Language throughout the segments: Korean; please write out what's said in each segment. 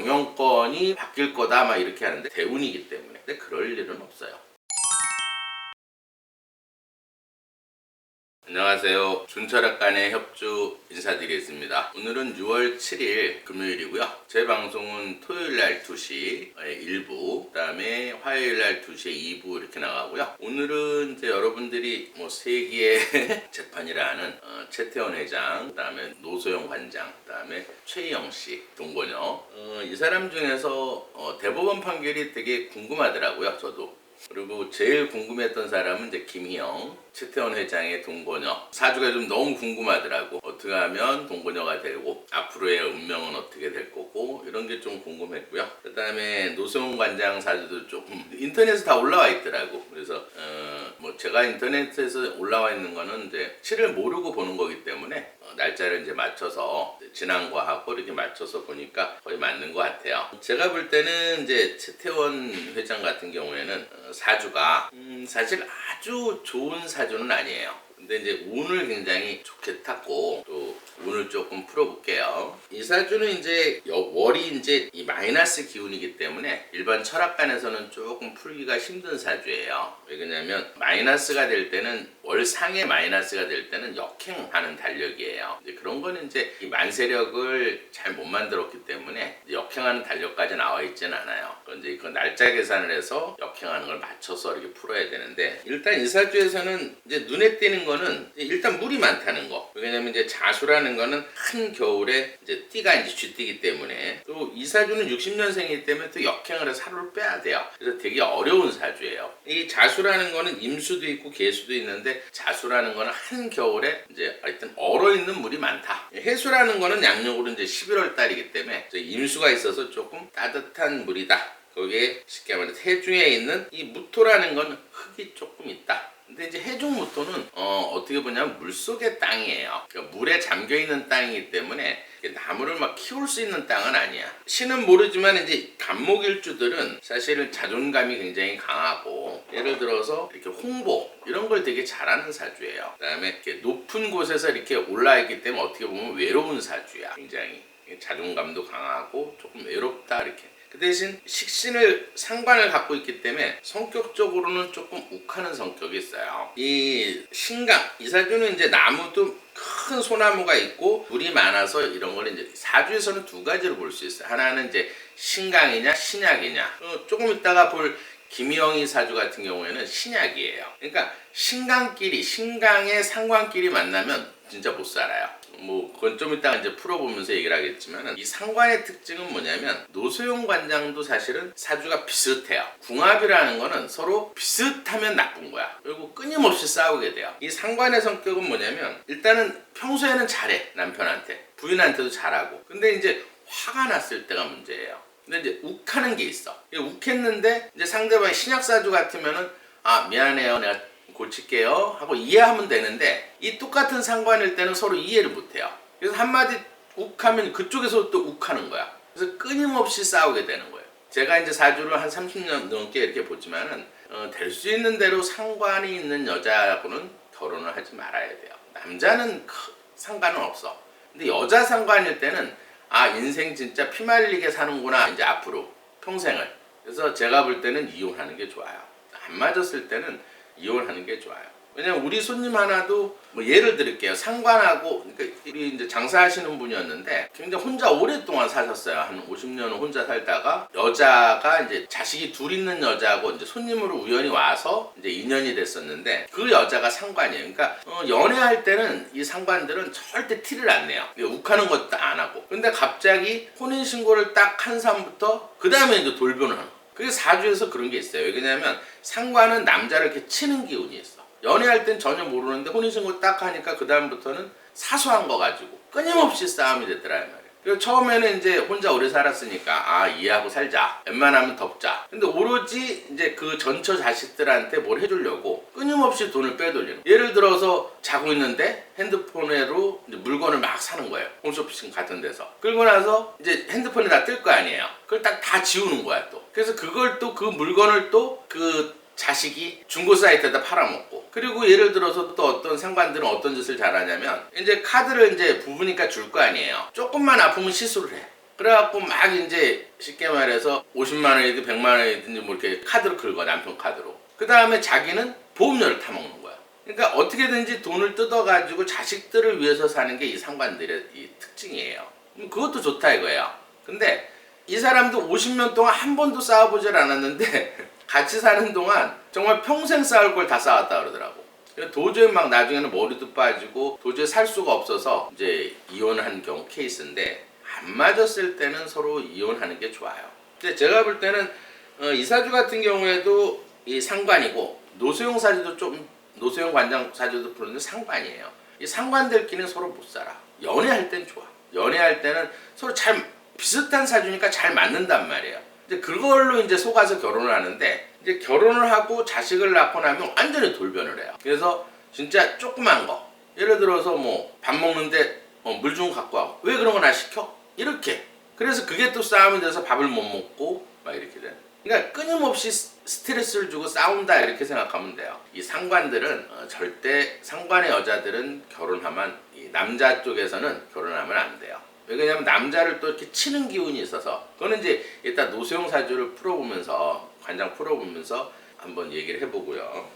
경영권이 바뀔 거다 막 이렇게 하는데 대운이기 때문에. 근데 그럴 일은 없어요. 안녕하세요. 준철학관의 협주 인사드리겠습니다. 오늘은 6월 7일 금요일이고요. 제 방송은 토요일날 2시 1부, 그 다음에 화요일날 2시에 2부 이렇게 나가고요. 오늘은 이제 여러분들이 뭐 세기의 재판이라는 최태원 회장, 그 다음에 노소영 관장, 그 다음에 최희영 씨, 동거녀, 이 사람 중에서 대법원 판결이 되게 궁금하더라고요. 저도. 그리고 제일 궁금했던 사람은 이제 김희영, 최태원 회장의 동거녀. 사주가 좀 너무 궁금하더라고. 어떻게 하면 동거녀가 되고 앞으로의 운명은 어떻게 될 거고 이런 게 좀 궁금했고요. 그 다음에 노소영 관장 사주도 조금 인터넷에 다 올라와 있더라고. 그래서 뭐 제가 인터넷에서 올라와 있는 거는 이제 실을 모르고 보는 거기 때문에 날짜를 이제 맞춰서 지난 거하고 이렇게 맞춰서 보니까 거의 맞는 것 같아요. 제가 볼 때는 이제 최태원 회장 같은 경우에는 사주가 사실 아주 좋은 사주는 아니에요. 근데 이제 운을 굉장히 좋게 탔고 또 운을 조금 풀어볼게요. 이 사주는 이제 월이 이제 이 마이너스 기운이기 때문에 일반 철학관에서는 조금 풀기가 힘든 사주예요. 왜냐면 마이너스가 될 때는 월상의 마이너스가 될 때는 역행하는 달력이에요. 이제 그런 거는 이제 이 만세력을 잘 못 만들었기 때문에 역행하는 달력까지 나와 있지는 않아요. 이제 그 날짜 계산을 해서 역행하는 걸 맞춰서 이렇게 풀어야 되는데 일단 이 사주에서는 이제 눈에 띄는 거는 일단 물이 많다는 거. 왜냐면 이제 자수라는 거는 한 겨울에 이제 띠가 이제 쥐띠기 때문에 또 이 사주는 60년생이기 때문에 또 역행을 해서 하루를 빼야 돼요. 그래서 되게 어려운 사주예요. 이 자수라는 거는 임수도 있고 계수도 있는데 자수라는 거는 한 겨울에 이제 하여튼 얼어있는 물이 많다. 해수라는 거는 양력으로 이제 11월 달이기 때문에 임수가 있어서 조금 따뜻한 물이다. 거기에 쉽게 말해서 해중에 있는 이 무토라는 건 흙이 조금 있다. 근데 이제 해중무토는 어떻게 보냐면 물속의 땅이에요. 그러니까 물에 잠겨있는 땅이기 때문에 나무를 막 키울 수 있는 땅은 아니야. 신은 모르지만 이제 간목일주들은 사실은 자존감이 굉장히 강하고 예를 들어서 이렇게 홍보 이런 걸 되게 잘하는 사주예요. 그 다음에 이렇게 높은 곳에서 이렇게 올라있기 때문에 어떻게 보면 외로운 사주야. 굉장히 자존감도 강하고 조금 외롭다 이렇게. 그 대신 식신을 상관을 갖고 있기 때문에 성격적으로는 조금 욱하는 성격이 있어요. 이 신강, 이 사주는 이제 나무도 큰 소나무가 있고 물이 많아서 이런 걸 이제 사주에서는 두 가지로 볼 수 있어요. 하나는 이제 신강이냐 신약이냐. 조금 이따가 볼 김희영이 사주 같은 경우에는 신약이에요. 그러니까 신강끼리 신강의 상관끼리 만나면 진짜 못 살아요. 뭐 그건 좀 이따가 이제 풀어보면서 얘기를 하겠지만 이 상관의 특징은 뭐냐면 노소영 관장도 사실은 사주가 비슷해요. 궁합이라는 거는 서로 비슷하면 나쁜 거야. 그리고 끊임없이 싸우게 돼요. 이 상관의 성격은 뭐냐면 일단은 평소에는 잘해. 남편한테 부인한테도 잘하고. 근데 이제 화가 났을 때가 문제예요. 근데 이제 욱하는 게 있어. 욱했는데 이제 상대방이 신약사주 같으면은 아 미안해요 내가 고칠게요 하고 이해하면 되는데 이 똑같은 상관일 때는 서로 이해를 못해요. 그래서 한마디 욱하면 그쪽에서 또 욱하는 거야. 그래서 끊임없이 싸우게 되는 거예요. 제가 이제 사주를 한 30년 넘게 이렇게 보지만은 될 수 있는 대로 상관이 있는 여자하고는 결혼을 하지 말아야 돼요. 남자는 상관은 없어. 근데 여자 상관일 때는 아 인생 진짜 피말리게 사는구나 이제 앞으로 평생을. 그래서 제가 볼 때는 이혼하는 게 좋아요. 안 맞았을 때는 이혼하는 게 좋아요. 왜냐면 우리 손님 하나도 뭐 예를 들을게요. 상관하고 그러니까 우리 이제 장사하시는 분이었는데 굉장히 혼자 오랫동안 사셨어요. 한 50년을 혼자 살다가 여자가 이제 자식이 둘 있는 여자하고 이제 손님으로 우연히 와서 이제 인연이 됐었는데 그 여자가 상관이에요. 그러니까 연애할 때는 이 상관들은 절대 티를 안 내요. 욱하는 것도 안 하고. 근데 갑자기 혼인신고를 딱 한 사람부터 그 다음에 이제 돌변을 하는 거예요. 그게 사주에서 그런 게 있어요. 왜냐면 상관은 남자를 이렇게 치는 기운이 있어. 연애할 땐 전혀 모르는데 혼인신고 딱 하니까 그 다음부터는 사소한 거 가지고 끊임없이 싸움이 됐더라 이 말이에요. 그리고 처음에는 이제 혼자 오래 살았으니까 아 이해하고 살자. 웬만하면 덮자. 근데 오로지 이제 그 전처 자식들한테 뭘 해주려고 끊임없이 돈을 빼돌리는. 예를 들어서 자고 있는데 핸드폰으로 이제 물건을 막 사는 거예요. 홈쇼핑 같은 데서. 그러고 나서 이제 핸드폰에 다 뜰 거 아니에요. 그걸 딱 다 지우는 거야 또. 그래서 그걸 또 그 물건을 또 그 자식이 중고 사이트에다 팔아먹고. 그리고 예를 들어서 또 어떤 상관들은 어떤 짓을 잘하냐면 이제 카드를 이제 부부니까 줄 거 아니에요. 조금만 아프면 시술을 해. 그래갖고 막 이제 쉽게 말해서 50만 원이든 100만 원이든지 뭐 이렇게 카드로 긁어, 남편 카드로. 그 다음에 자기는 보험료를 타먹는 거야. 그러니까 어떻게든지 돈을 뜯어가지고 자식들을 위해서 사는 게 이 상관들의 이 특징이에요. 그것도 좋다 이거예요. 근데 이 사람도 50년 동안 한 번도 싸워보질 않았는데 같이 사는 동안 정말 평생 싸울 걸 다 싸웠다 그러더라고. 도저히 막 나중에는 머리도 빠지고 도저히 살 수가 없어서 이제 이혼한 경우 케이스인데, 안 맞았을 때는 서로 이혼하는 게 좋아요. 근데 제가 볼 때는 이사주 같은 경우에도 이 상관이고, 노소용 사주도 좀, 노소용 관장 사주도 부르는 상관이에요. 이 상관들끼리는 서로 못 살아. 연애할 땐 좋아. 연애할 때는 서로 잘 비슷한 사주니까 잘 맞는단 말이에요. 이제 그걸로 이제 속아서 결혼을 하는데, 이제 결혼을 하고 자식을 낳고 나면 완전히 돌변을 해요. 그래서 진짜 조그만 거, 예를 들어서 뭐 밥 먹는데 물 좀 갖고 와. 왜 그런 거 나 시켜? 이렇게. 그래서 그게 또 싸움이 돼서 밥을 못 먹고 막 이렇게 돼. 그러니까 끊임없이 스트레스를 주고 싸운다 이렇게 생각하면 돼요. 이 상관들은 절대, 상관의 여자들은 결혼하면, 이 남자 쪽에서는 결혼하면 안 돼요. 왜냐면 남자를 또 이렇게 치는 기운이 있어서. 그거는 이제 일단 노소용 사주를 풀어보면서, 관장 풀어보면서 한번 얘기를 해보고요.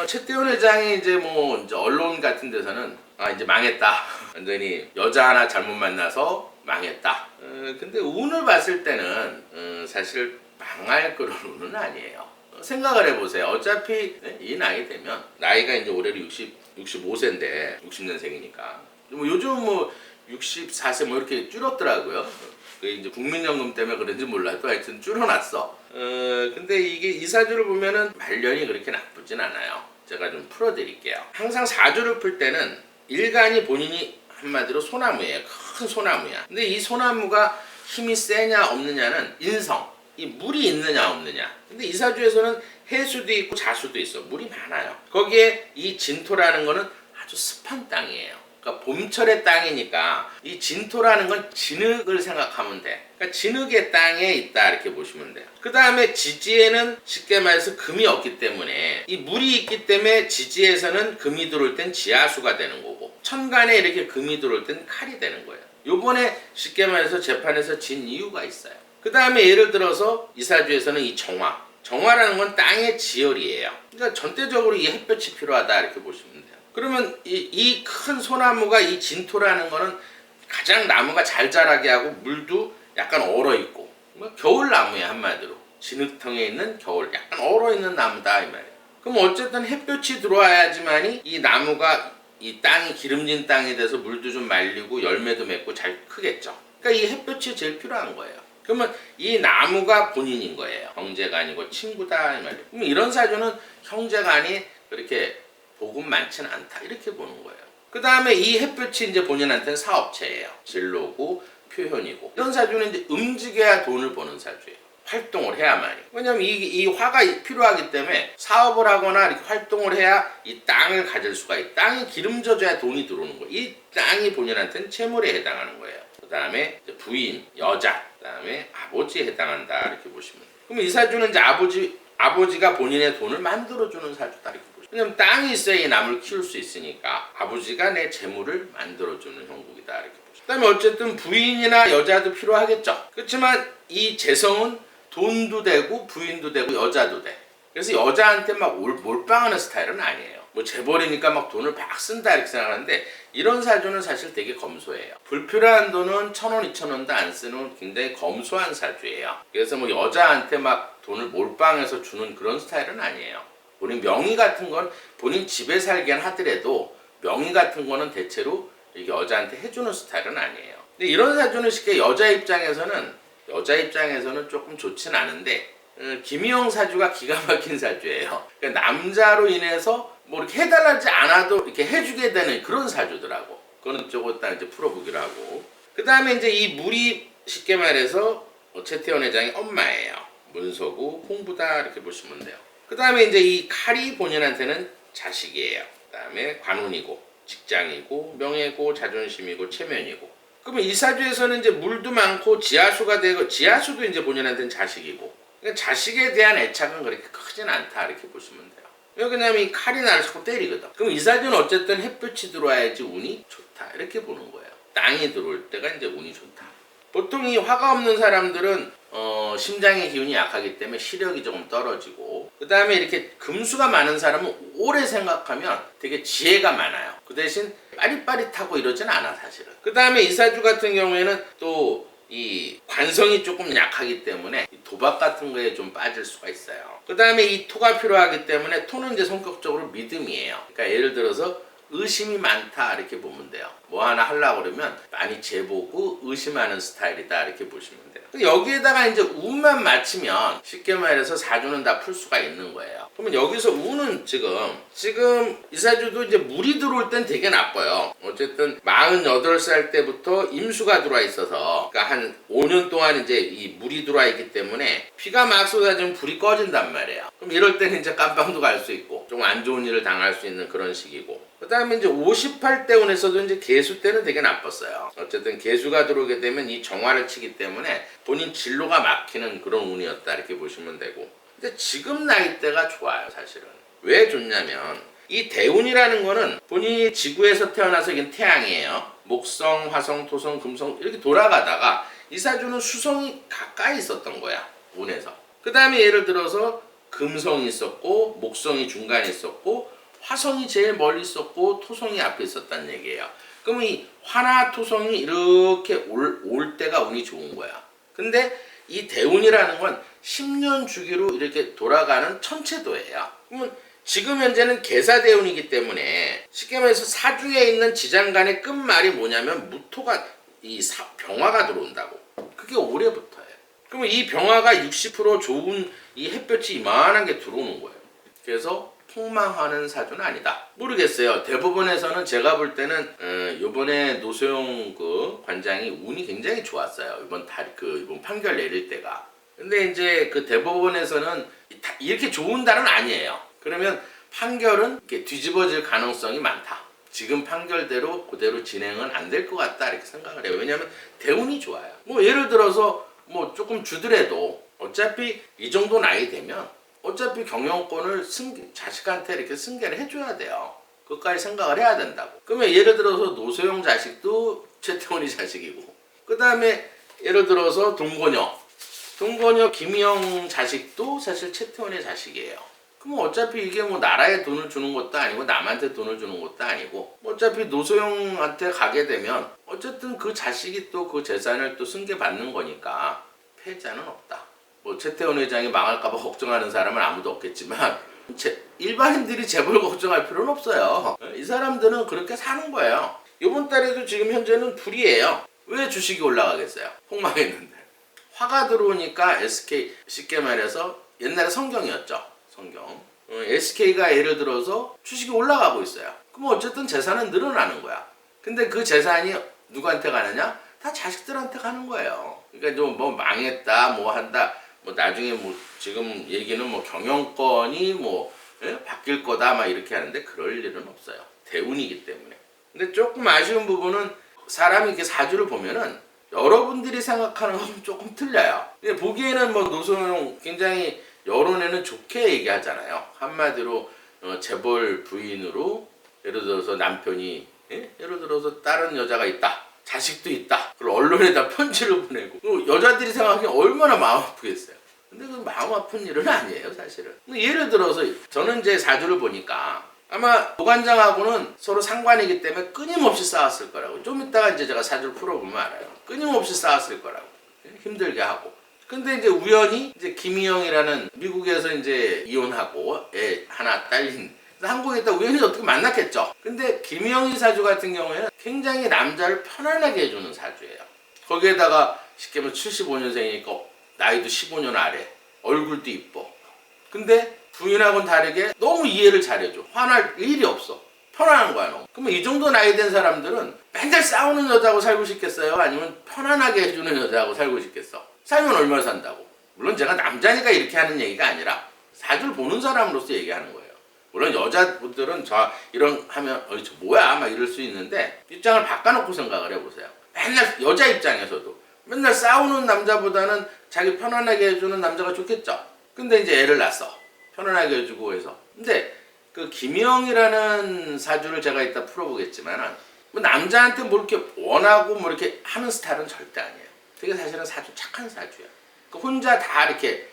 최태원 회장이 이제 뭐 이제 언론 같은 데서는 이제 망했다, 완전히 여자 하나 잘못 만나서 망했다. 근데 운을 봤을 때는 사실 망할 그런 운은 아니에요. 생각을 해보세요. 어차피 이 나이 되면, 나이가 이제 올해로 65세인데 60년생이니까 뭐 요즘 뭐 64세 뭐 이렇게 줄었더라고요. 그게 이제 국민연금 때문에 그런지 몰라도 하여튼 줄어났어. 근데 이게 이 사주를 보면은 말년이 그렇게 나쁘진 않아요. 제가 좀 풀어드릴게요. 항상 사주를 풀 때는 일간이 본인이 한마디로 소나무예요. 큰 소나무야. 근데 이 소나무가 힘이 세냐 없느냐는 인성, 이 물이 있느냐 없느냐. 근데 이 사주에서는 해수도 있고 자수도 있어. 물이 많아요. 거기에 이 진토라는 거는 아주 습한 땅이에요. 그러니까 봄철의 땅이니까 이 진토라는 건 진흙을 생각하면 돼. 그러니까 진흙의 땅에 있다 이렇게 보시면 돼요. 그 다음에 지지에는 쉽게 말해서 금이 없기 때문에, 이 물이 있기 때문에 지지에서는 금이 들어올 땐 지하수가 되는 거고, 천간에 이렇게 금이 들어올 땐 칼이 되는 거예요. 요번에 쉽게 말해서 재판에서 진 이유가 있어요. 그 다음에 예를 들어서 이 사주에서는 이 정화라는 건 땅의 지열이에요. 그러니까 전체적으로 이 햇볕이 필요하다 이렇게 보시면 돼요. 그러면 이 큰 소나무가, 이 진토라는 거는 가장 나무가 잘 자라게 하고 물도 약간 얼어있고, 뭐 겨울나무야 한마디로. 진흙탕에 있는 겨울, 약간 얼어있는 나무다 이 말이에요. 그럼 어쨌든 햇볕이 들어와야지만이 이 나무가, 이 땅이 기름진 땅이 돼서 물도 좀 말리고 열매도 맺고 잘 크겠죠. 그러니까 이 햇볕이 제일 필요한 거예요. 그러면 이 나무가 본인인 거예요. 형제가 아니고 친구다 이 말이에요. 그럼 이런 사주는 형제간이 그렇게 복은 많지는 않다 이렇게 보는 거예요. 그 다음에 이 햇볕이 이제 본인한테는 사업체예요. 진로고 표현이고, 이런 사주는 이제 움직여야 돈을 버는 사주예요. 활동을 해야만이. 왜냐면 이 화가 필요하기 때문에 사업을 하거나 이렇게 활동을 해야 이 땅을 가질 수가 있고, 땅이 기름져져야 돈이 들어오는 거예요. 이 땅이 본인한테는 채물에 해당하는 거예요. 그 다음에 부인, 여자, 그 다음에 아버지에 해당한다 이렇게 보시면 돼요. 그럼 이 사주는 이제 아버지가 본인의 돈을 만들어주는 사주다 이렇게 보시면 돼요. 왜냐면 땅이 있어야 이 나무를 키울 수 있으니까 아버지가 내 재물을 만들어주는 형국이다 이렇게 보시면 돼요. 그 다음에 어쨌든 부인이나 여자도 필요하겠죠. 그렇지만 이 재성은 돈도 되고 부인도 되고 여자도 돼. 그래서 여자한테 막 몰빵하는 스타일은 아니에요. 뭐 재벌이니까 막 돈을 막 쓴다 이렇게 생각하는데, 이런 사주는 사실 되게 검소해요. 불필요한 돈은 1,000원, 2,000원도 안 쓰는 굉장히 검소한 사주예요. 그래서 뭐 여자한테 막 돈을 몰빵해서 주는 그런 스타일은 아니에요. 본인 명의 같은 건 본인 집에 살긴 하더라도 명의 같은 거는 대체로 여자한테 해주는 스타일은 아니에요. 근데 이런 사주는 쉽게 여자 입장에서는 조금 좋진 않은데, 김희영 사주가 기가 막힌 사주예요. 그러니까 남자로 인해서 뭐 이렇게 해달라지 않아도 이렇게 해주게 되는 그런 사주더라고. 그거는 저거 딱 이제 풀어보기로 하고. 그 다음에 이제 이 물이 쉽게 말해서 최태원 회장의 엄마예요. 문서고 홍부다 이렇게 보시면 돼요. 그 다음에 이제 이 칼이 본인한테는 자식이에요. 그 다음에 관운이고, 직장이고, 명예고, 자존심이고, 체면이고. 그러면 이 사주에서는 이제 물도 많고 지하수가 되고, 지하수도 이제 본인한테는 자식이고, 그러니까 자식에 대한 애착은 그렇게 크진 않다 이렇게 보시면 돼요. 왜냐면 이 칼이 나를 자꾸 때리거든. 그럼 이 사주는 어쨌든 햇볕이 들어와야지 운이 좋다 이렇게 보는 거예요. 땅이 들어올 때가 이제 운이 좋다. 보통 이 화가 없는 사람들은 심장의 기운이 약하기 때문에 시력이 조금 떨어지고, 그 다음에 이렇게 금수가 많은 사람은 오래 생각하면 되게 지혜가 많아요. 그 대신 빠릿빠릿하고 이러진 않아 사실은. 그 다음에 이사주 같은 경우에는 또 이 관성이 조금 약하기 때문에 도박 같은 거에 좀 빠질 수가 있어요. 그 다음에 이 토가 필요하기 때문에 토는 이제 성격적으로 믿음이에요. 그러니까 예를 들어서 의심이 많다 이렇게 보면 돼요. 뭐 하나 하려고 그러면 많이 재보고 의심하는 스타일이다 이렇게 보시면 돼요. 여기에다가 이제 운만 맞추면 쉽게 말해서 사주는 다 풀 수가 있는 거예요. 그러면 여기서 운은 지금 이사주도 이제 물이 들어올 땐 되게 나빠요. 어쨌든 48살 때부터 임수가 들어와 있어서, 그러니까 한 5년 동안 이제 이 물이 들어와 있기 때문에 비가 막 쏟아지면 불이 꺼진단 말이에요. 그럼 이럴 때는 이제 깜빵도 갈 수 있고 좀 안 좋은 일을 당할 수 있는 그런 시기고, 그 다음에 이제 58대 운에서도 이제 개수 때는 되게 나빴어요. 어쨌든 개수가 들어오게 되면 이 정화를 치기 때문에 본인 진로가 막히는 그런 운이었다 이렇게 보시면 되고, 근데 지금 나이대가 좋아요 사실은. 왜 좋냐면 이 대운이라는 거는 본인이 지구에서 태어나서 이게 태양이에요. 목성, 화성, 토성, 금성 이렇게 돌아가다가 이사주는 수성이 가까이 있었던 거야 운에서. 그 다음에 예를 들어서 금성이 있었고 목성이 중간에 있었고 화성이 제일 멀리 있었고 토성이 앞에 있었다는 얘기예요. 그러면 이 화나 토성이 이렇게 올 때가 운이 좋은 거야. 근데 이 대운이라는 건 10년 주기로 이렇게 돌아가는 천체도예요. 그러면 지금 현재는 계사대운이기 때문에 쉽게 말해서 사주에 있는 지장간의 끝말이 뭐냐면 무토가 병화가 들어온다고. 그게 올해부터예요. 그러면 이 병화가 60% 좋은 이 햇볕이 이만한 게 들어오는 거예요. 그래서 폭망하는 사주는 아니다. 모르겠어요. 대법원에서는 제가 볼 때는 요번에 노소영 그 관장이 운이 굉장히 좋았어요. 이번 판결 내릴 때가. 근데 이제 그 대법원에서는 이렇게 좋은 달은 아니에요. 그러면 판결은 이렇게 뒤집어질 가능성이 많다. 지금 판결대로 그대로 진행은 안 될 것 같다 이렇게 생각을 해요. 왜냐하면 대운이 좋아요. 뭐 예를 들어서 뭐 조금 주더라도 어차피 이 정도 나이 되면 어차피 경영권을 자식한테 이렇게 승계를 해줘야 돼요. 그것까지 생각을 해야 된다고. 그러면 예를 들어서 노소영 자식도 최태원이 자식이고, 그 다음에 예를 들어서 동건여 김희영 자식도 사실 최태원의 자식이에요. 그럼 어차피 이게 뭐 나라에 돈을 주는 것도 아니고 남한테 돈을 주는 것도 아니고, 어차피 노소영한테 가게 되면 어쨌든 그 자식이 또 그 재산을 또 승계받는 거니까 패자는 없다. 뭐 최태원 회장이 망할까봐 걱정하는 사람은 아무도 없겠지만 일반인들이 재벌 걱정할 필요는 없어요. 이 사람들은 그렇게 사는 거예요. 이번 달에도 지금 현재는 불이에요. 왜 주식이 올라가겠어요? 폭망했는데. 화가 들어오니까 SK, 쉽게 말해서 옛날에 성경이었죠. 성경. SK가 예를 들어서 주식이 올라가고 있어요. 그럼 어쨌든 재산은 늘어나는 거야. 근데 그 재산이 누구한테 가느냐? 다 자식들한테 가는 거예요. 그러니까 좀 뭐 망했다, 뭐 한다. 뭐 나중에 뭐 지금 얘기는 뭐 경영권이 뭐 바뀔 거다 막 이렇게 하는데 그럴 일은 없어요. 대운이기 때문에. 근데 조금 아쉬운 부분은 사람이 이렇게 사주를 보면은 여러분들이 생각하는 건 조금 틀려요. 근데 보기에는 뭐 노소영 굉장히 여론에는 좋게 얘기하잖아요. 한마디로 재벌 부인으로 예를 들어서 남편이 예를 들어서 다른 여자가 있다. 자식도 있다. 그걸 언론에다 편지를 보내고 여자들이 생각하기엔 얼마나 마음 아프겠어요. 근데 그 마음 아픈 일은 아니에요 사실은. 예를 들어서 저는 이제 사주를 보니까 아마 노관장하고는 서로 상관이기 때문에 끊임없이 싸웠을 거라고. 좀 이따가 이제 제가 사주를 풀어보면 알아요. 끊임없이 싸웠을 거라고. 힘들게 하고. 근데 이제 우연히 이제 김희영이라는 미국에서 이제 이혼하고 애 하나 딸린 한국에 있다 우연히 어떻게 만났겠죠. 근데 김희영이 사주 같은 경우에는 굉장히 남자를 편안하게 해주는 사주예요. 거기에다가 쉽게 말하면 75년생이니까 나이도 15년 아래, 얼굴도 이뻐. 근데 부인하고는 다르게 너무 이해를 잘해줘. 화날 일이 없어. 편안한 거야 너무. 그러면 이 정도 나이 된 사람들은 맨날 싸우는 여자하고 살고 싶겠어요? 아니면 편안하게 해주는 여자하고 살고 싶겠어? 살면 얼마나 산다고? 물론 제가 남자니까 이렇게 하는 얘기가 아니라 사주를 보는 사람으로서 얘기하는 거예요. 물론 여자분들은 저 이런 하면 저 뭐야 막 이럴 수 있는데 입장을 바꿔놓고 생각을 해보세요. 맨날 여자 입장에서도 맨날 싸우는 남자보다는 자기 편안하게 해주는 남자가 좋겠죠. 근데 이제 애를 낳았어. 편안하게 해주고 해서. 근데 그 김희영이라는 사주를 제가 이따 풀어보겠지만 뭐 남자한테 뭐 이렇게 원하고 뭐 이렇게 하는 스타일은 절대 아니에요. 되게 사실은 사주 착한 사주야. 그 혼자 다 이렇게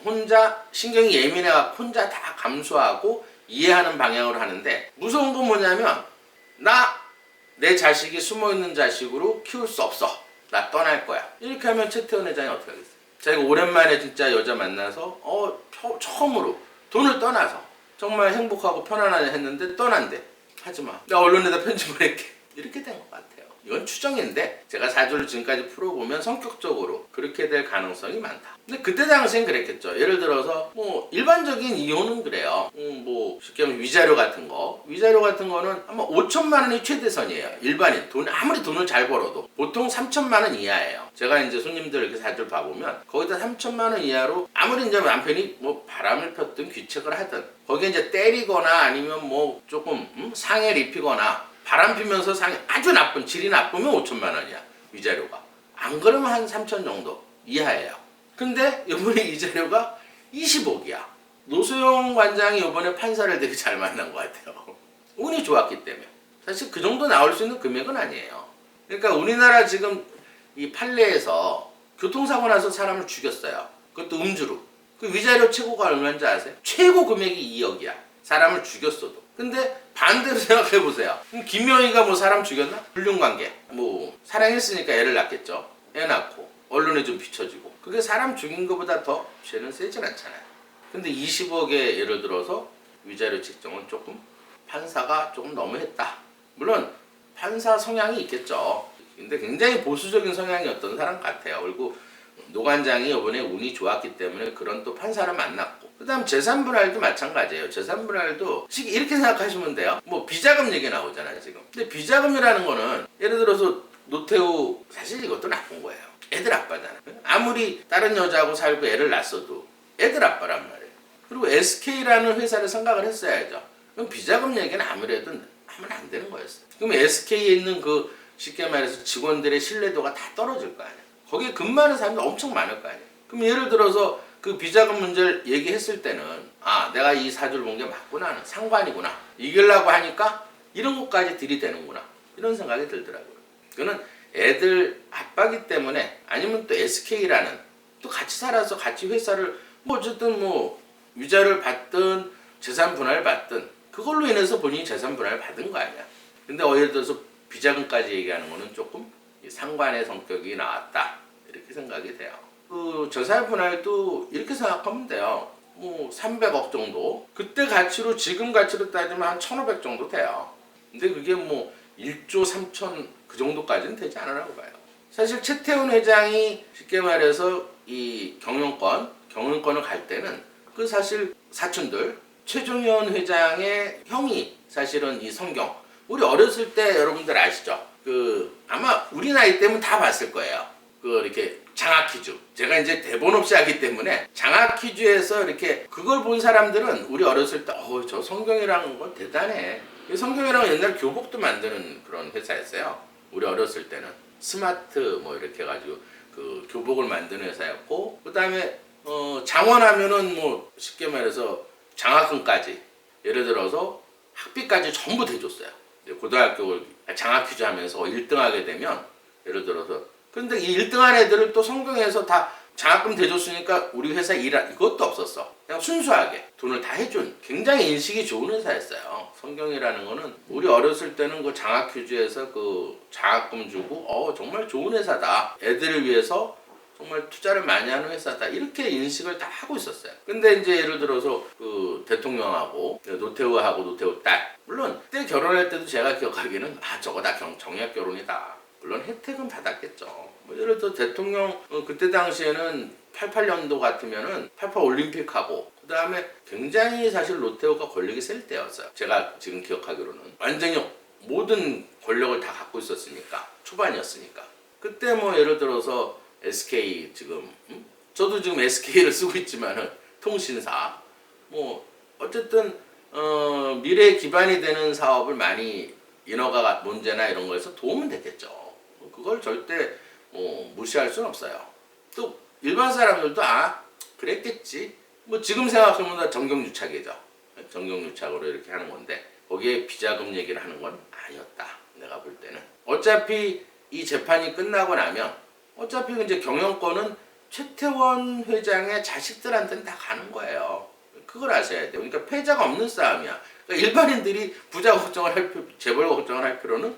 혼자 신경이 예민해갖고 혼자 다 감수하고 이해하는 방향으로 하는데 무서운 건 뭐냐면 내 자식이 숨어있는 자식으로 키울 수 없어. 나 떠날 거야. 이렇게 하면 최태원 회장이 어떻게 하겠어요? 자기가 오랜만에 진짜 여자 만나서 처음으로 돈을 떠나서 정말 행복하고 편안하게 했는데 떠난대. 하지마. 내가 언론에다 편지 보낼게. 이렇게 된 것 같아요. 이건 추정인데 제가 사주를 지금까지 풀어보면 성격적으로 그렇게 될 가능성이 많다. 근데 그때 당시엔 그랬겠죠. 예를 들어서 뭐 일반적인 이혼은 그래요. 뭐 쉽게 하면 위자료 같은 거는 아마 5천만 원이 최대선이에요. 일반인 아무리 돈을 잘 벌어도 보통 3천만 원 이하예요. 제가 이제 손님들 이렇게 사주를 봐보면 거기다 3천만 원 이하로 아무리 이제 남편이 뭐 바람을 폈든 귀책을 하든 거기에 이제 때리거나 아니면 뭐 조금 상해를 입히거나 바람 피면서 아주 나쁜 질이 나쁘면 5천만 원이야 위자료가. 안 그러면 한 3천 정도 이하예요. 근데 이번에 위자료가 20억이야. 노소영 관장이 이번에 판사를 되게 잘 만난 것 같아요. 운이 좋았기 때문에. 사실 그 정도 나올 수 있는 금액은 아니에요. 그러니까 우리나라 지금 이 판례에서 교통사고 나서 사람을 죽였어요. 그것도 음주로. 그 위자료 최고가 얼마인지 아세요? 최고 금액이 2억이야. 사람을 죽였어도. 근데 반대로 생각해보세요. 김명희가 뭐 사람 죽였나? 불륜관계. 뭐 사랑했으니까 애를 낳겠죠. 애 낳고 언론에 좀 비춰지고. 그게 사람 죽인 것보다 더 죄는 세진 않잖아요. 근데 20억에 예를 들어서 위자료 책정은 조금 판사가 조금 너무했다. 물론 판사 성향이 있겠죠. 근데 굉장히 보수적인 성향이었던 사람 같아요. 그리고 노관장이 이번에 운이 좋았기 때문에 그런 또 판사를 만났고, 그 다음 재산분할도 마찬가지예요. 재산분할도 이렇게 생각하시면 돼요. 뭐 비자금 얘기 나오잖아요 지금. 근데 비자금이라는 거는 예를 들어서 노태우, 사실 이것도 나쁜 거예요. 애들 아빠잖아. 아무리 다른 여자하고 살고 애를 낳았어도 애들 아빠란 말이에요. 그리고 SK라는 회사를 생각을 했어야죠. 그럼 비자금 얘기는 아무래도 하면 안 되는 거였어요. 그럼 SK에 있는 그 쉽게 말해서 직원들의 신뢰도가 다 떨어질 거 아니야. 거기에 근무하는 사람이 엄청 많을 거 아니에요. 그럼 예를 들어서 그 비자금 문제를 얘기했을 때는 내가 이 사주를 본 게 맞구나, 상관이구나, 이기려고 하니까 이런 것까지 들이대는구나, 이런 생각이 들더라고요. 그거는 애들 아빠기 때문에, 아니면 또 SK라는 또 같이 살아서 같이 회사를 뭐 어쨌든 뭐 위자료를 받든 재산 분할을 받든 그걸로 인해서 본인이 재산 분할을 받은 거 아니야. 근데 예를 들어서 비자금까지 얘기하는 거는 조금 상관의 성격이 나왔다, 이렇게 생각이 돼요. 그 재산 분할도 이렇게 생각하면 돼요. 뭐 300억 정도, 그때 가치로 지금 가치로 따지면 한 1,500 정도 돼요. 근데 그게 뭐 1조 3천 그 정도까지는 되지 않으라고 봐요. 사실 최태원 회장이 쉽게 말해서 이 경영권을 갈 때는 그 사실 사촌들, 최종현 회장의 형이 사실은 이 성경, 우리 어렸을 때 여러분들 아시죠? 그 아마 우리 나이 때면 다 봤을 거예요. 그 이렇게 장학 퀴즈. 제가 이제 대본 없이 하기 때문에 장학 퀴즈에서 이렇게 그걸 본 사람들은 우리 어렸을 때 저 성경이라는 건 대단해. 성경이랑 옛날 교복도 만드는 그런 회사였어요. 우리 어렸을 때는 스마트 뭐 이렇게 해가지고 그 교복을 만드는 회사였고, 그 다음에 장원하면은 뭐 쉽게 말해서 장학금까지, 예를 들어서 학비까지 전부 대줬어요. 고등학교 장학 퀴즈 하면서 1등 하게 되면, 예를 들어서, 근데 이 1등한 애들을 또 성경에서 다 장학금 대줬으니까 우리 회사 이것도 없었어. 그냥 순수하게 돈을 다 해준 굉장히 인식이 좋은 회사였어요. 성경이라는 거는 우리 어렸을 때는 그 장학 퀴즈에서 그 장학금 주고 정말 좋은 회사다, 애들을 위해서 정말 투자를 많이 하는 회사다, 이렇게 인식을 다 하고 있었어요. 근데 이제 예를 들어서 그 대통령하고 노태우하고 노태우 딸, 물론 그때 결혼할 때도 제가 기억하기에는 저거 다 정략 결혼이다. 물론 혜택은 받았겠죠. 뭐 예를 들어 대통령 그때 당시에는 88년도 같으면은 88 올림픽하고, 그 다음에 굉장히 사실 노태우가 권력이 셀 때였어요. 제가 지금 기억하기로는 완전히 모든 권력을 다 갖고 있었으니까, 초반이었으니까. 그때 뭐 예를 들어서 SK 지금 저도 지금 SK를 쓰고 있지만은 통신사 뭐 어쨌든 미래 기반이 되는 사업을 많이 인허가 문제나 이런 거에서 도움은 됐겠죠. 그걸 절대 무시할 수는 없어요. 또 일반 사람들도 그랬겠지. 뭐 지금 생각하면 정경유착이죠. 정경유착으로 이렇게 하는 건데 거기에 비자금 얘기를 하는 건 아니었다. 내가 볼 때는 어차피 이 재판이 끝나고 나면 어차피 이제 경영권은 최태원 회장의 자식들한테는 다 가는 거예요. 그걸 아셔야 돼요. 그러니까 패자가 없는 싸움이야. 그러니까 일반인들이 부자 걱정을 할 재벌 걱정을 할 필요는